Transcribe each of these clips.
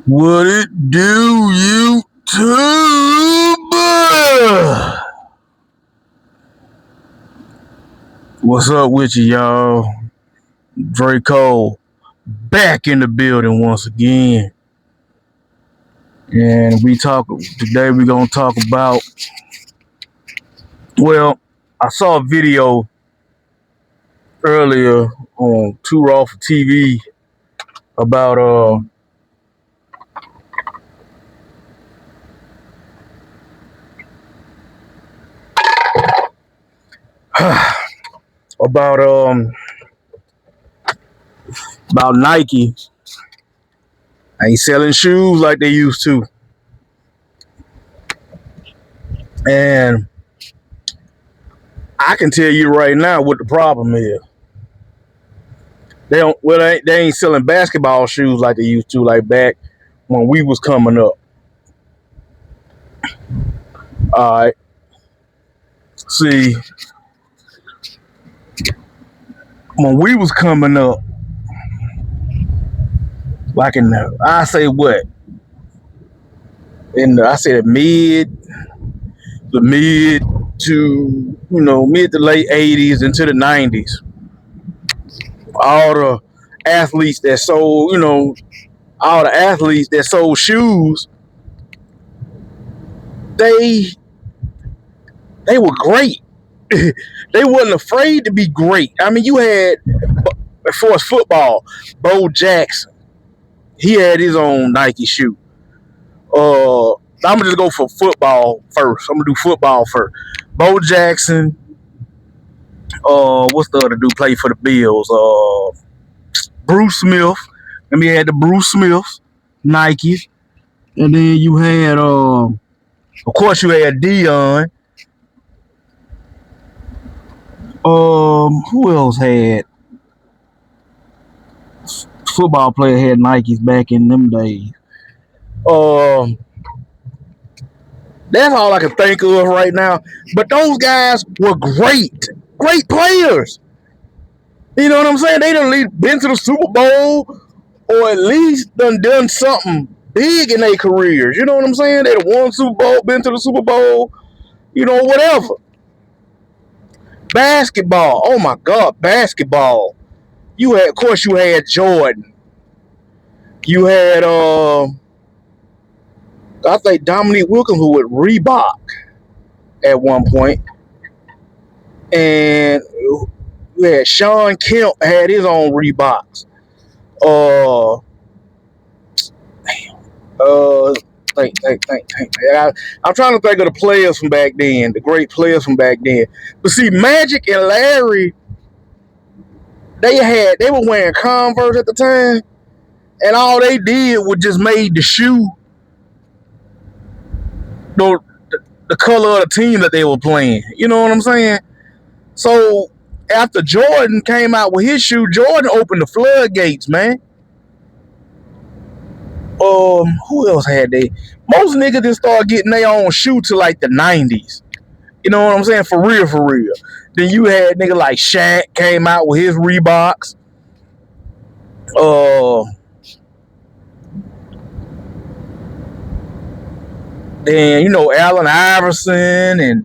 What it do, YouTube? What's up with you, y'all? Draco back in the building once again. And today we're gonna talk about, well, I saw a video earlier on Too Raw for TV about about about Nike ain't selling shoes like they used to. And I can tell you right now what the problem is. They ain't selling basketball shoes like they used to, like back when we was coming up. All right. See, when we was coming up, like I say what? I say the mid to, mid to late 80s into the 90s. All the athletes that sold, all the athletes that sold shoes, they were great. They wasn't afraid to be great. I mean, you had, as far as football, Bo Jackson. He had his own Nike shoe. I'm gonna just go for football first. I'm gonna do football first. Bo Jackson. What's the other dude play for the Bills? Bruce Smith. Then we had the Bruce Smiths, Nikes, and then you had, of course, you had Dion. Who else had football player had Nikes back in them days? That's all I can think of right now. But those guys were great players. You know what I'm saying? They done been to the Super Bowl, or at least done something big in their careers. You know what I'm saying? They done won Super Bowl, been to the Super Bowl, whatever. Basketball. Oh my God, basketball. Of course, you had Jordan. You had, I think Dominique Wilkins, who was Reebok at one point. And you had Sean Kemp had his own Reeboks. I'm trying to think of the players from back then, the great players from back then. But see, Magic and Larry, they were wearing Converse at the time, and all they did was just made the shoe the color of the team that they were playing. You know what I'm saying? So after Jordan came out with his shoe, Jordan opened the floodgates, man. Who else had they? Most niggas didn't start getting their own shoe till like the 90s. You know what I'm saying? For real. Then you had niggas like Shaq came out with his Reeboks. Then Allen Iverson and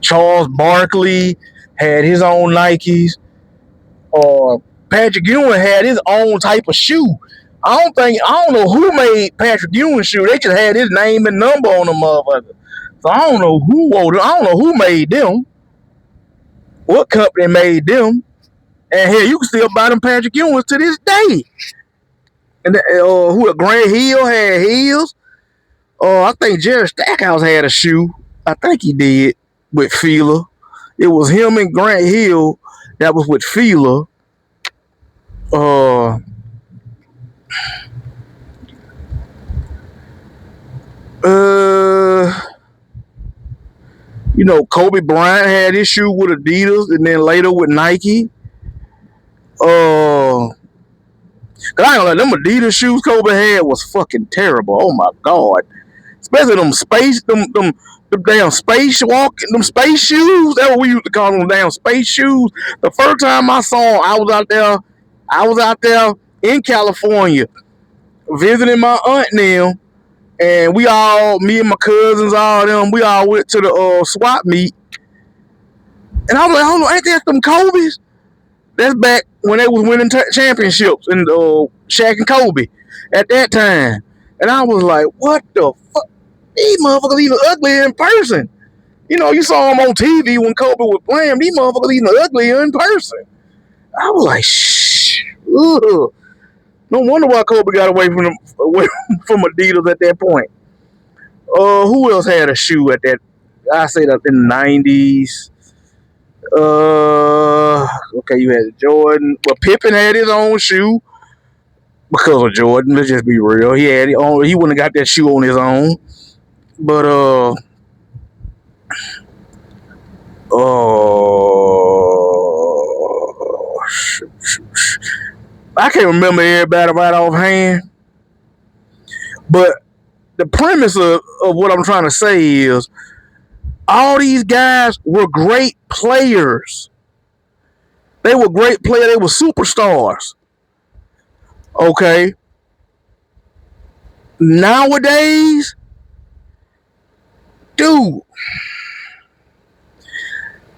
Charles Barkley had his own Nikes. Patrick Ewing had his own type of shoe. I don't know who made Patrick Ewing's shoe. They just had his name and number on them motherfuckers. So I don't know who wore them. I don't know who made them. What company made them? And here you can still buy them Patrick Ewings to this day. And Grant Hill had heels. I think Jerry Stackhouse had a shoe. I think he did with Fila. It was him and Grant Hill that was with Fila. Kobe Bryant had his shoe with Adidas and then later with Nike. Cause I ain't gonna let them Adidas shoes Kobe had was fucking terrible. Oh my God. Especially them Them damn them space shoes. That's what we used to call them, damn space shoes. The first time I saw them, I was out there in California visiting my aunt now, and me and my cousins, all them, we all went to the swap meet. And I was like, hold on, ain't that them Kobe's? That's back when they was winning championships and Shaq and Kobe at that time. And I was like, what the fuck? These motherfuckers even ugly in person. You know, you saw them on TV when Kobe was playing. These motherfuckers even ugly in person. I was like, shh. Ugh. No wonder why Kobe got away from Adidas at that point. Who else had a shoe at that? I say that in the 90s. Okay, you had Jordan. Well, Pippen had his own shoe because of Jordan. Let's just be real. He wouldn't have got that shoe on his own. But I can't remember everybody right offhand. But the premise of what I'm trying to say is all these guys were great players. They were great players. They were superstars. Okay. Nowadays, dude,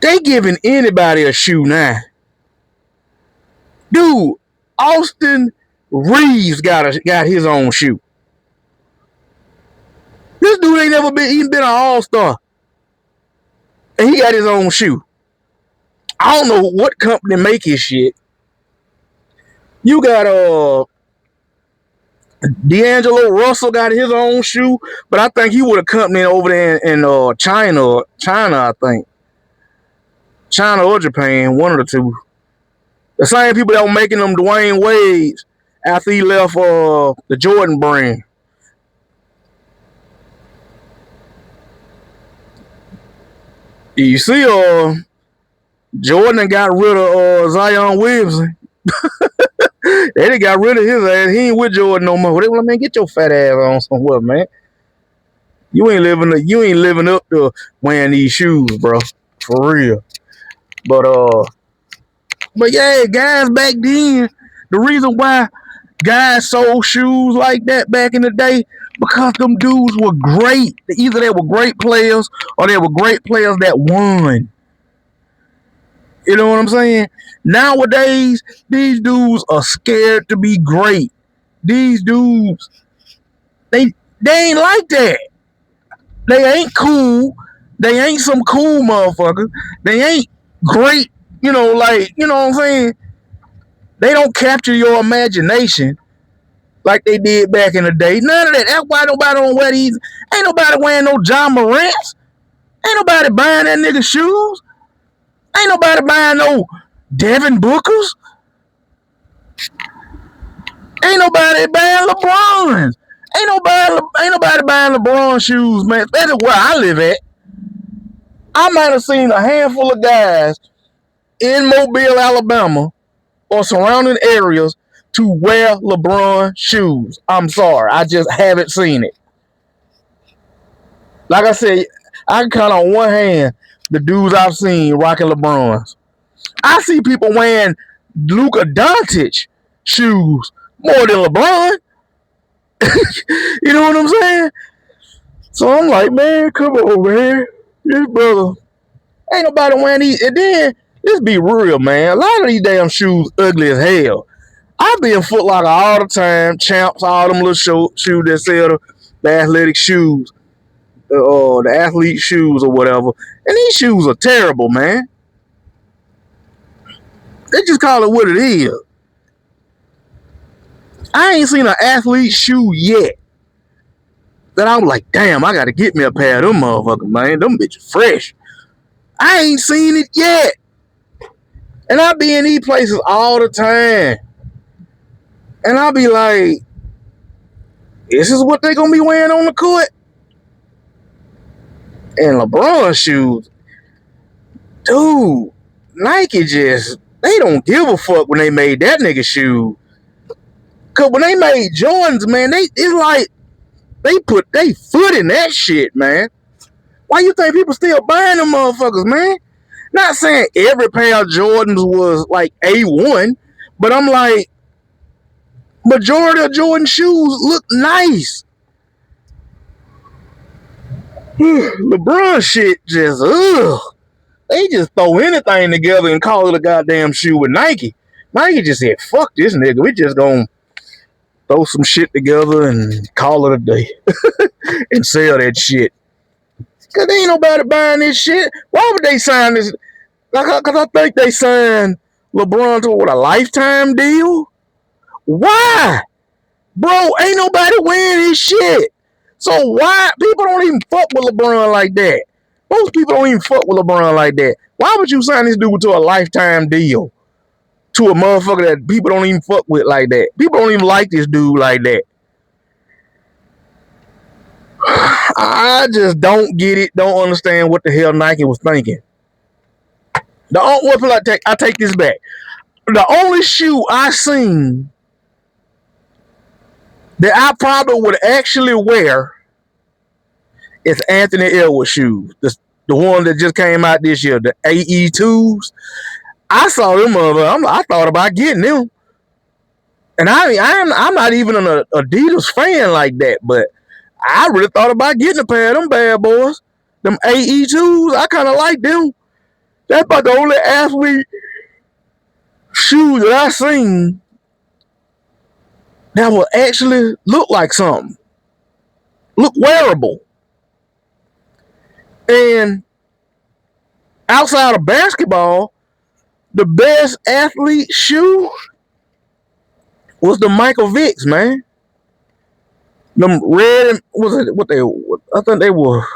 they giving anybody a shoe now. Dude, Austin Reeves got his own shoe. This dude ain't never been an all-star. And he got his own shoe. I don't know what company make his shit. You got D'Angelo Russell got his own shoe, but I think he would have company over there in China, I think. China or Japan, one of the two. The same people that were making them Dwayne Wades after he left the Jordan brand. You see, Jordan got rid of Zion Williamson. They done got rid of his ass. He ain't with Jordan no more. They want, man, get your fat ass on somewhere, man. You ain't living up to wearing these shoes, bro. For real. But yeah, guys back then, the reason why guys sold shoes like that back in the day, because them dudes were great. Either they were great players or they were great players that won. You know what I'm saying? Nowadays, these dudes are scared to be great. These dudes, they ain't like that. They ain't cool. They ain't some cool motherfuckers. They ain't great, you know what I'm saying? They don't capture your imagination like they did back in the day. None of that. That's why nobody don't wear these. Ain't nobody wearing no John Morant's. Ain't nobody buying that nigga shoes. Ain't nobody buying no Devin Bookers. Ain't nobody buying LeBron's. Ain't nobody buying LeBron shoes, man. That's where I live at. I might have seen a handful of guys in Mobile, Alabama, or surrounding areas to wear LeBron shoes. I'm sorry, I just haven't seen it. Like I said, I can count on one hand the dudes I've seen rocking LeBrons. I see people wearing Luka Doncic shoes more than LeBron. You know what I'm saying? So I'm like, man, come on, man. This brother, ain't nobody wearing these. And then, let's be real, man. A lot of these damn shoes ugly as hell. I be in Foot Locker all the time, Champs, all them little shoes that sell the athletic shoes, the athlete shoes or whatever. And these shoes are terrible, man. They just call it what it is. I ain't seen an athlete shoe yet that I'm like, damn, I gotta get me a pair of them motherfuckers, man. Them bitches fresh. I ain't seen it yet. And I be in these places all the time. And I'll be like, this is what they gonna be wearing on the court? And LeBron shoes, dude, Nike they don't give a fuck when they made that nigga shoe. Cause when they made Jordans, man, it's like they put their foot in that shit, man. Why you think people still buying them motherfuckers, man? Not saying every pair of Jordans was like A1, but I'm like, majority of Jordan shoes look nice. LeBron shit just, ugh. They just throw anything together and call it a goddamn shoe with Nike. Nike just said, fuck this nigga. We just gonna throw some shit together and call it a day and sell that shit. Cause ain't nobody buying this shit. Why would they sign this? Cause I think they signed LeBron to what, a lifetime deal? Why? Bro, ain't nobody wearing his shit. So why people don't even fuck with LeBron like that? Most people don't even fuck with LeBron like that. Why would you sign this dude to a lifetime deal? To a motherfucker that people don't even fuck with like that. People don't even like this dude like that. I just don't get it. Don't understand what the hell Nike was thinking. I take this back. The only shoe I seen that I probably would actually wear is Anthony Edwards shoes. The one that just came out this year, the AE2s. I saw them. I thought about getting them. And I'm not even an Adidas fan like that, but I really thought about getting a pair of them bad boys. Them AE2s, I kind of like them. That's about the only athlete shoes that I seen that will actually look like something. Look wearable. And outside of basketball, the best athlete shoe was the Michael Vicks, man. Them red, I think they were,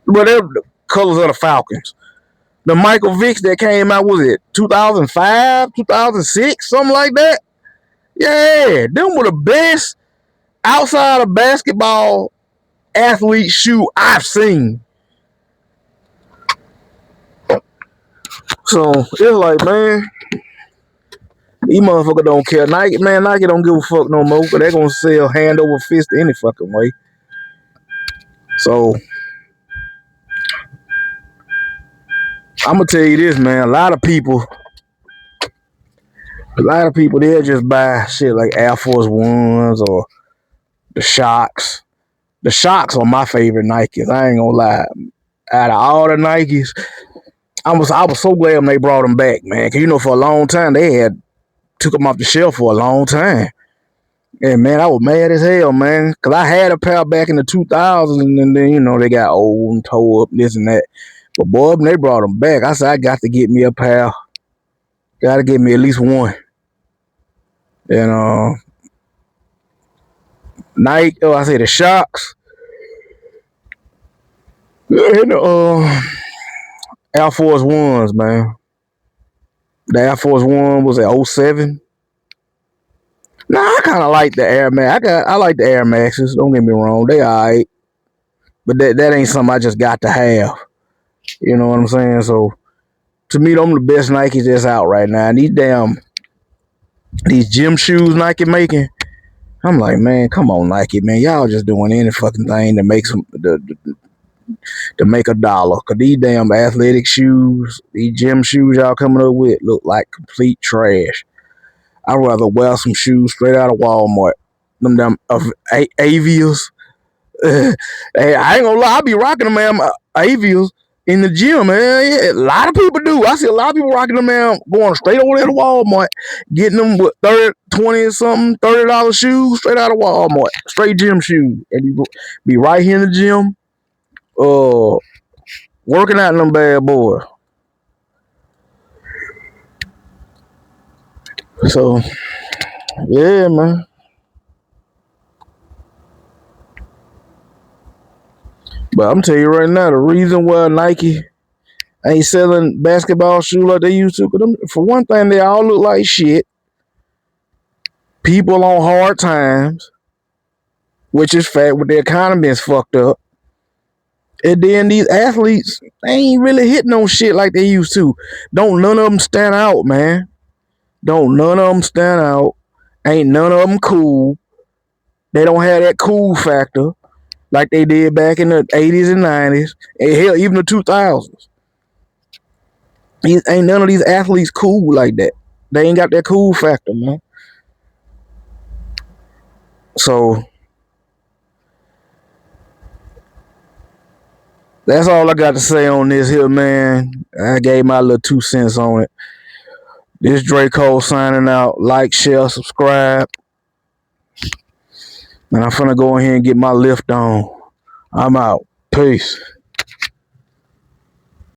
but they were the colors of the Falcons. The Michael Vicks that came out, was it 2005, 2006, something like that? Yeah, them were the best outside of basketball athlete shoe I've seen. So it's like, man, these motherfuckers don't care. Nike don't give a fuck no more, but they're gonna sell hand over fist any fucking way. So I'm gonna tell you this, man. A lot of people they'll just buy shit like Air Force Ones or the Shocks. The Shocks are my favorite Nikes. I ain't gonna lie. Out of all the Nikes, I was so glad when they brought them back, man. Cause for a long time they had took them off the shelf for a long time. And man, I was mad as hell, man. Cause I had a pair back in the 2000s, and then they got old and tore up, this and that. But boy, when they brought them back, I said I got to get me a pair. Got to get me at least one. And Nike, I say the Shocks, and Air Force Ones, man. The Air Force One was at 07. Nah, I kind of like the Air Max. I like the Air Maxes. Don't get me wrong, they alright, but that ain't something I just got to have. You know what I'm saying? So to me, them the best Nikes that's out right now. And these gym shoes Nike making, I'm like, man, come on, Nike, man, y'all just doing any fucking thing to make to make a dollar. Cause these damn athletic shoes, these gym shoes y'all coming up with look like complete trash. I'd rather wear some shoes straight out of Walmart. Them damn Avias. Hey, I ain't gonna lie, I be rocking them damn Avias in the gym, man. Yeah, a lot of people do. I see a lot of people rocking them, man, going straight over there to Walmart, getting them with 30, 20 something, $30 shoes straight out of Walmart. Straight gym shoes. And you be right here in the gym, working out in them bad boys. So, yeah, man. But I'm telling you right now, the reason why Nike ain't selling basketball shoes like they used to, for one thing, they all look like shit. People on hard times, which is fact, with the economy is fucked up. And then these athletes, they ain't really hitting on shit like they used to. Don't none of them stand out, man. Don't none of them stand out. Ain't none of them cool. They don't have that cool factor. like they did back in the 80s and 90s, and hell, even the 2000s. Ain't none of these athletes cool like that. They ain't got that cool factor, man. So that's all I got to say on this here, man. I gave my little 2 cents on it. This Draco signing out. Like, share, subscribe. And I'm finna go ahead and get my lift on. I'm out. Peace.